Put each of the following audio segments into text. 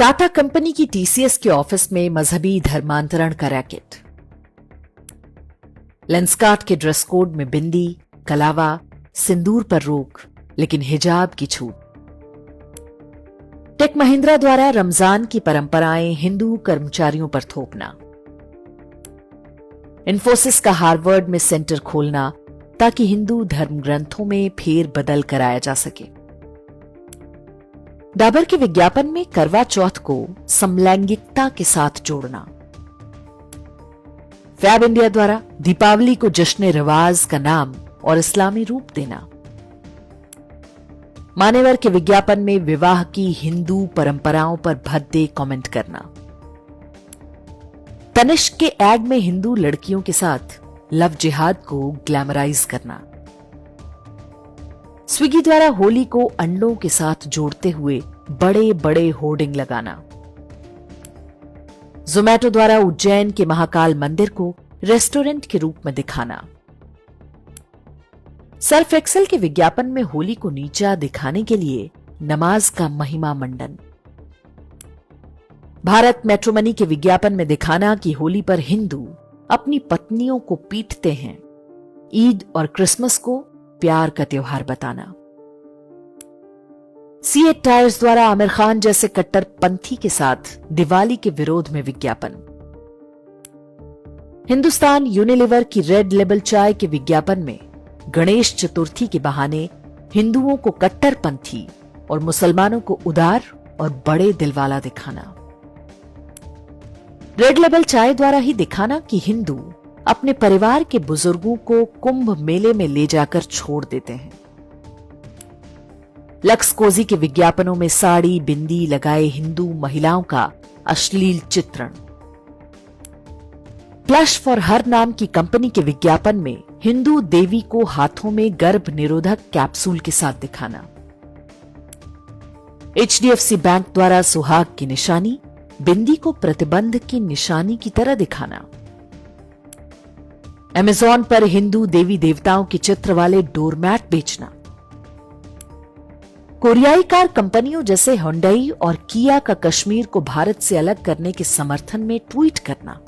Tata company की TCS के office में मजहबी धर्मांतरण का रैकेट। लेंसकार्ट के ड्रेस कोड में बिंदी, कलावा, सिंदूर पर रोक, लेकिन हिजाब की छूट। टेक महिंद्रा द्वारा रमजान की परंपराएं हिंदू कर्मचारियों पर थोपना। इन्फोसिस का हार्वर्ड में सेंटर खोलना ताकि हिंदू धर्म ग्रंथों में फेर बदल कराया जा सके। डाबर के विज्ञापन में करवा चौथ को समलैंगिकता के साथ जोड़ना। फैब इंडिया द्वारा दीपावली को जश्न रिवाज का नाम और इस्लामी रूप देना। मान्यवर के विज्ञापन में विवाह की हिंदू परंपराओं पर भद्दे कमेंट करना। तनिष्क के एड में हिंदू लड़कियों के साथ लव जिहाद को ग्लैमराइज करना। स्विगी द्वारा होली को अंडों के साथ जोड़ते हुए बड़े बड़े होर्डिंग लगाना। जोमैटो द्वारा उज्जैन के महाकाल मंदिर को रेस्टोरेंट के रूप में दिखाना। सर्फ एक्सेल के विज्ञापन में होली को नीचा दिखाने के लिए नमाज का महिमा मंडन। भारत मैट्रिमनी के विज्ञापन में दिखाना कि होली पर हिंदू अपनी पत्नियों को पीटते हैं। ईद और क्रिसमस को प्यार का त्योहार बताना। सीएट टायर्स द्वारा आमिर खान जैसे कट्टरपंथी के साथ दिवाली के विरोध में विज्ञापन। हिंदुस्तान यूनिलीवर की रेड लेबल चाय के विज्ञापन में गणेश चतुर्थी के बहाने हिंदुओं को कट्टरपंथी और मुसलमानों को उदार और बड़े दिल वाला दिखाना। रेड लेबल चाय द्वारा ही दिखाना कि हिंदू अपने परिवार के बुजुर्गों को कुंभ मेले में ले जाकर छोड़ देते हैं। लक्स कोजी के विज्ञापनों में साड़ी बिंदी लगाए हिंदू महिलाओं का अश्लील चित्रण। प्लश फॉर हर नाम की कंपनी के विज्ञापन में हिंदू देवी को हाथों में गर्भ निरोधक कैप्सूल के साथ दिखाना। एचडीएफसी बैंक द्वारा सुहाग की निशानी बिंदी को प्रतिबंध की निशानी की तरह दिखाना। अमेज़न पर हिंदू देवी देवताओं के चित्र वाले डोरमैट बेचना। कोरियाई कार कंपनियों जैसे हुंडई और किया का कश्मीर को भारत से अलग करने के समर्थन में ट्वीट करना।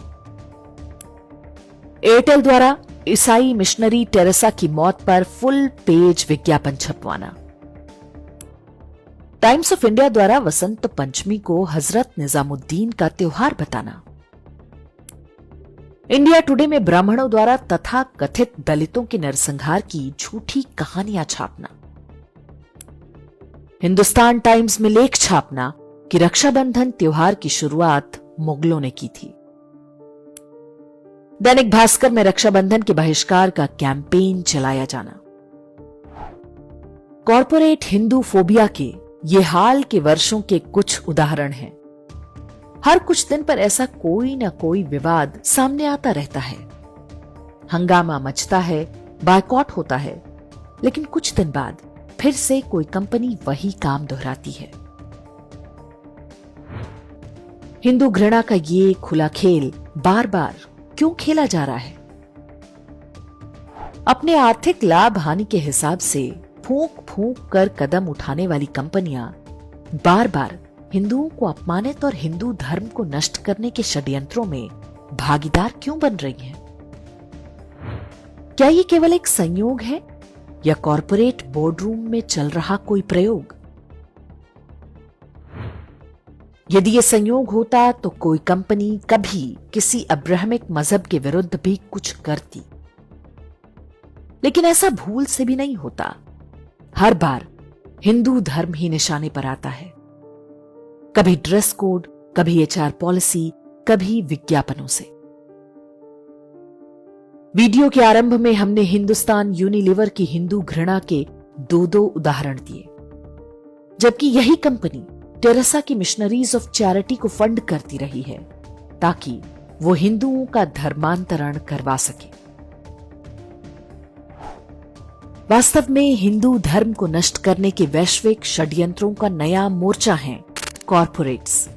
एयरटेल द्वारा ईसाई मिशनरी टेरेसा की मौत पर फुल पेज विज्ञापन छपवाना। टाइम्स ऑफ इंडिया द्वारा वसंत पंचमी को हजरत निजामुद्दीन का त्योहार बताना। इंडिया टुडे में ब्राह्मणों द्वारा तथा कथित दलितों के नरसंहार की झूठी कहानियां छापना। हिंदुस्तान टाइम्स में लेख छापना कि रक्षाबंधन त्योहार की शुरुआत मुगलों ने की थी। दैनिक भास्कर में रक्षाबंधन के बहिष्कार का कैंपेन चलाया जाना। कॉरपोरेट हिंदू फोबिया के ये हाल के वर्षों के कुछ उदाहरण हैं। हर कुछ दिन पर ऐसा कोई ना कोई विवाद सामने आता रहता है। हंगामा मचता है, बायकॉट होता है, लेकिन कुछ दिन बाद फिर से कोई कंपनी वही काम दोहराती है। हिंदू घृणा का ये खुला खेल बार बार क्यों खेला जा रहा है? अपने आर्थिक लाभ हानि के हिसाब से फूंक फूंक कर कदम उठाने वाली कंपनियां बार बार हिंदुओं को अपमानित और हिंदू धर्म को नष्ट करने के षड्यंत्रों में भागीदार क्यों बन रही हैं? क्या ये केवल एक संयोग है या कॉरपोरेट बोर्डरूम में चल रहा कोई प्रयोग? यदि ये संयोग होता तो कोई कंपनी कभी किसी अब्राहमिक मजहब के विरुद्ध भी कुछ करती, लेकिन ऐसा भूल से भी नहीं होता। हर बार हिंदू धर्म ही निशाने पर आता है। कभी ड्रेस कोड, कभी एचआर पॉलिसी, कभी विज्ञापनों से। वीडियो के आरंभ में हमने हिंदुस्तान यूनिलीवर की हिंदू घृणा के दो उदाहरण दिए, जबकि यही कंपनी टेरेसा की मिशनरीज ऑफ चैरिटी को फंड करती रही है ताकि वो हिंदुओं का धर्मांतरण करवा सके। वास्तव में हिंदू धर्म को नष्ट करने के वैश्विक षड्यंत्रों का नया मोर्चा है कॉरपोरेट्स।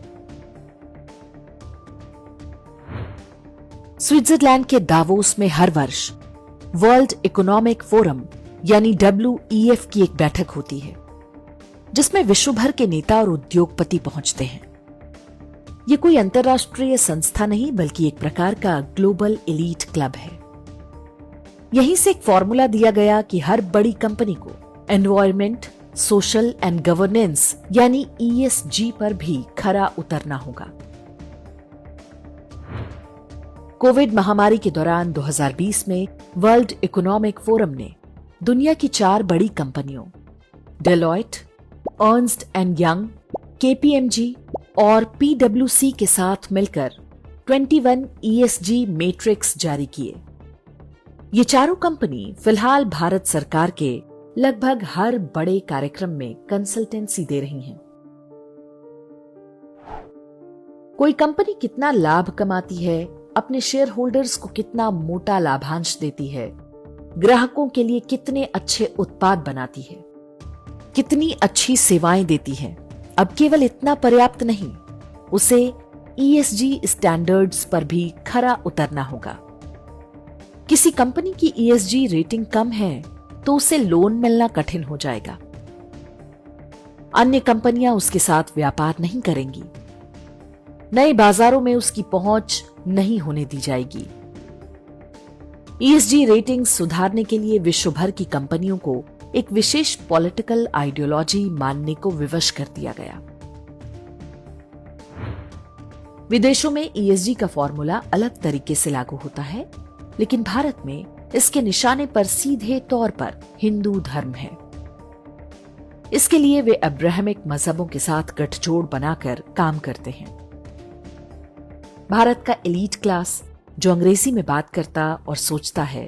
स्विट्जरलैंड के दावोस में हर वर्ष वर्ल्ड इकोनॉमिक फोरम यानी WEF की एक बैठक होती है, जिसमें विश्व भर के नेता और उद्योगपति पहुंचते हैं। ये कोई अंतरराष्ट्रीय संस्था नहीं बल्कि एक प्रकार का ग्लोबल एलीट क्लब है। यहीं से एक फॉर्मूला दिया गया कि हर बड़ी कंपनी को एनवायरमेंट, सोशल एंड गवर्नेंस यानी ESG पर भी खरा उतरना होगा। कोविड महामारी के दौरान 2020 में वर्ल्ड इकोनॉमिक फोरम ने दुनिया की 4 बड़ी कंपनियों Deloitte, Ernst and young, KPMG और PwC के साथ मिलकर 21 ESG मैट्रिक्स जारी किए। ये चारों कंपनी फिलहाल भारत सरकार के लगभग हर बड़े कार्यक्रम में कंसल्टेंसी दे रही हैं। कोई कंपनी कितना लाभ कमाती है, अपने शेयर होल्डर्स को कितना मोटा लाभांश देती है, ग्राहकों के लिए कितने अच्छे उत्पाद बनाती है, कितनी अच्छी सेवाएं देती है, अब केवल इतना पर्याप्त नहीं, उसे ESG स्टैंडर्ड्स पर भी खरा उतरना होगा। किसी कंपनी की ESG रेटिंग कम है तो उसे लोन मिलना कठिन हो जाएगा। अन्य कंपनियां उसके साथ व्यापार नहीं करेंगी, नए बाजारों में उसकी पहुंच नहीं होने दी जाएगी। ESG रेटिंग सुधारने के लिए विश्व भर की कंपनियों को एक विशेष पॉलिटिकल आइडियोलॉजी मानने को विवश कर दिया गया। विदेशों में ESG का फॉर्मूला अलग तरीके से लागू होता है, लेकिन भारत में इसके निशाने पर सीधे तौर पर हिंदू धर्म है। इसके लिए वे अब्राहमिक मजहबों के साथ गठजोड़ बनाकर काम करते हैं। भारत का एलीट क्लास जो अंग्रेजी में बात करता और सोचता है,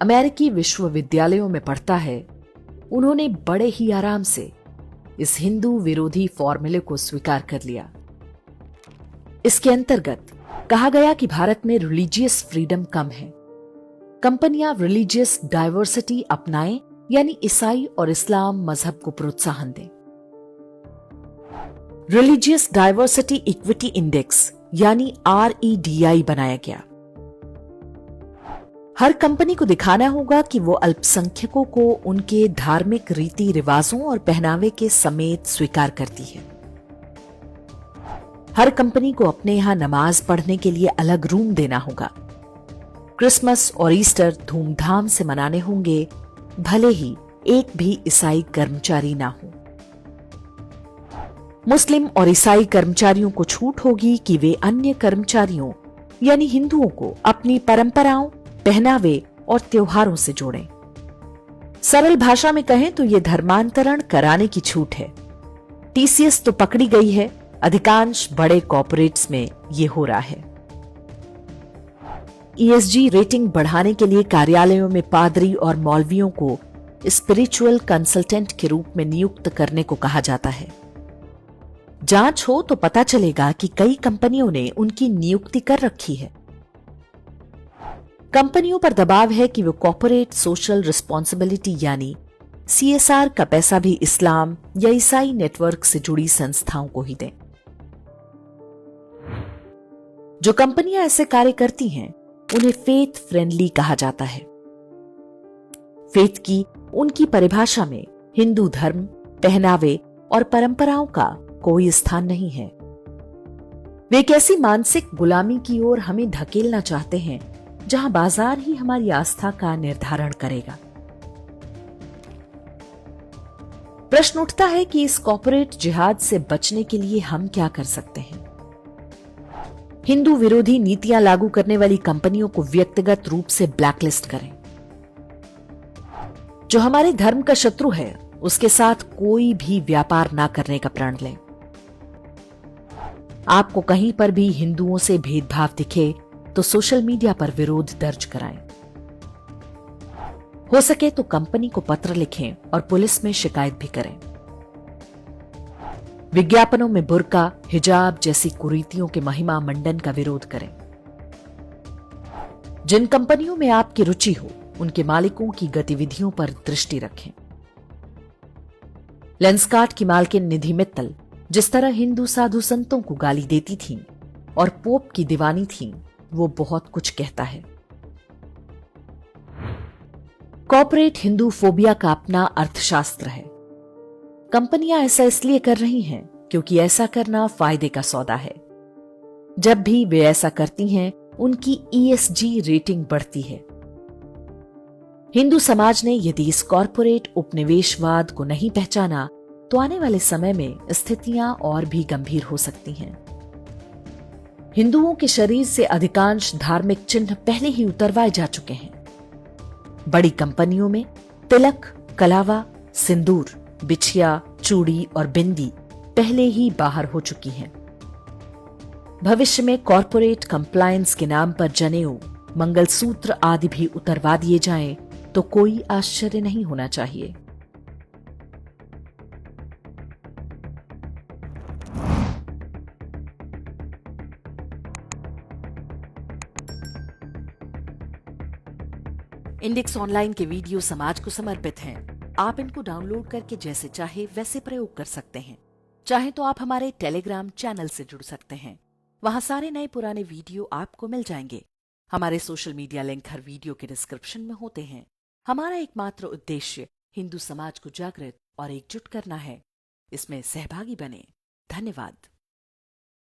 अमेरिकी विश्वविद्यालयों में पढ़ता है, उन्होंने बड़े ही आराम से इस हिंदू विरोधी फॉर्मूले को स्वीकार कर लिया। इसके अंतर्गत कहा गया कि भारत में रिलीजियस फ्रीडम कम है, कंपनियां रिलीजियस डाइवर्सिटी अपनाएं यानी ईसाई और इस्लाम मजहब को प्रोत्साहन दें। रिलीजियस डाइवर्सिटी इक्विटी इंडेक्स यानी REDI बनाया गया। हर कंपनी को दिखाना होगा कि वो अल्पसंख्यकों को उनके धार्मिक रीति रिवाजों और पहनावे के समेत स्वीकार करती है। हर कंपनी को अपने यहां नमाज पढ़ने के लिए अलग रूम देना होगा। क्रिसमस और ईस्टर धूमधाम से मनाने होंगे, भले ही एक भी ईसाई कर्मचारी ना हो। मुस्लिम और ईसाई कर्मचारियों को छूट होगी कि वे अन्य कर्मचारियों यानी हिंदुओं को अपनी परंपराओं, पहनावे और त्योहारों से जोड़ें। सरल भाषा में कहें तो ये धर्मांतरण कराने की छूट है। TCS तो पकड़ी गई है, अधिकांश बड़े कॉर्पोरेट्स में ये हो रहा है। ESG रेटिंग बढ़ाने के लिए कार्यालयों में पादरी और मौलवियों को स्पिरिचुअल कंसल्टेंट के रूप में नियुक्त करने को कहा जाता है। जांच हो तो पता चलेगा कि कई कंपनियों ने उनकी नियुक्ति कर रखी है। कंपनियों पर दबाव है कि वे कॉर्पोरेट सोशल रिस्पॉन्सिबिलिटी यानी CSR का पैसा भी इस्लाम या ईसाई नेटवर्क से जुड़ी संस्थाओं को ही दें। जो कंपनियां ऐसे कार्य करती हैं, उन्हें फेथ फ्रेंडली कहा जाता है। फेथ की उनकी परिभाषा में हिंदू धर्म, पहनावे और परंपराओं का कोई स्थान नहीं है। वे एक ऐसी मानसिक गुलामी की ओर हमें धकेलना चाहते हैं जहां बाजार ही हमारी आस्था का निर्धारण करेगा। प्रश्न उठता है कि इस कॉर्पोरेट जिहाद से बचने के लिए हम क्या कर सकते हैं? हिंदू विरोधी नीतियां लागू करने वाली कंपनियों को व्यक्तिगत रूप से ब्लैकलिस्ट करें। जो हमारे धर्म का शत्रु है, उसके साथ कोई भी व्यापार ना करने का प्रण लें। आपको कहीं पर भी हिंदुओं से भेदभाव दिखे तो सोशल मीडिया पर विरोध दर्ज कराएं। हो सके तो कंपनी को पत्र लिखें और पुलिस में शिकायत भी करें। विज्ञापनों में बुर्का, हिजाब जैसी कुरीतियों के महिमा मंडन का विरोध करें। जिन कंपनियों में आपकी रुचि हो, उनके मालिकों की गतिविधियों पर दृष्टि रखें। लेंसकार्ट की मालकिन निधि मित्तल जिस तरह हिंदू साधु संतों को गाली देती थीं और पोप की दीवानी थीं, वो बहुत कुछ कहता है। कॉर्पोरेट हिंदू फोबिया का अपना अर्थशास्त्र है। कंपनियां ऐसा इसलिए कर रही हैं क्योंकि ऐसा करना फायदे का सौदा है। जब भी वे ऐसा करती हैं, उनकी ESG रेटिंग बढ़ती है। हिंदू समाज ने यदि इस कॉरपोरेट उपनिवेशवाद को नहीं पहचाना तो आने वाले समय में स्थितियां और भी गंभीर हो सकती हैं। हिंदुओं के शरीर से अधिकांश धार्मिक चिन्ह पहले ही उतरवाए जा चुके हैं। बड़ी कंपनियों में तिलक, कलावा, सिंदूर, बिछिया, चूड़ी और बिंदी पहले ही बाहर हो चुकी हैं। भविष्य में कॉरपोरेट कंप्लायंस के नाम पर जनेऊ, मंगलसूत्र आदि भी उतरवा दिए जाएं तो कोई आश्चर्य नहीं होना चाहिए। इंडेक्स ऑनलाइन के वीडियो समाज को समर्पित हैं। आप इनको डाउनलोड करके जैसे चाहे वैसे प्रयोग कर सकते हैं। चाहे तो आप हमारे टेलीग्राम चैनल से जुड़ सकते हैं। वहां सारे नए पुराने वीडियो आपको मिल जाएंगे। हमारे सोशल मीडिया लिंक हर वीडियो के डिस्क्रिप्शन में होते हैं। हमारा एकमात्र उद्देश्य हिंदू समाज को जागृत और एकजुट करना है। इसमें सहभागी बने। धन्यवाद।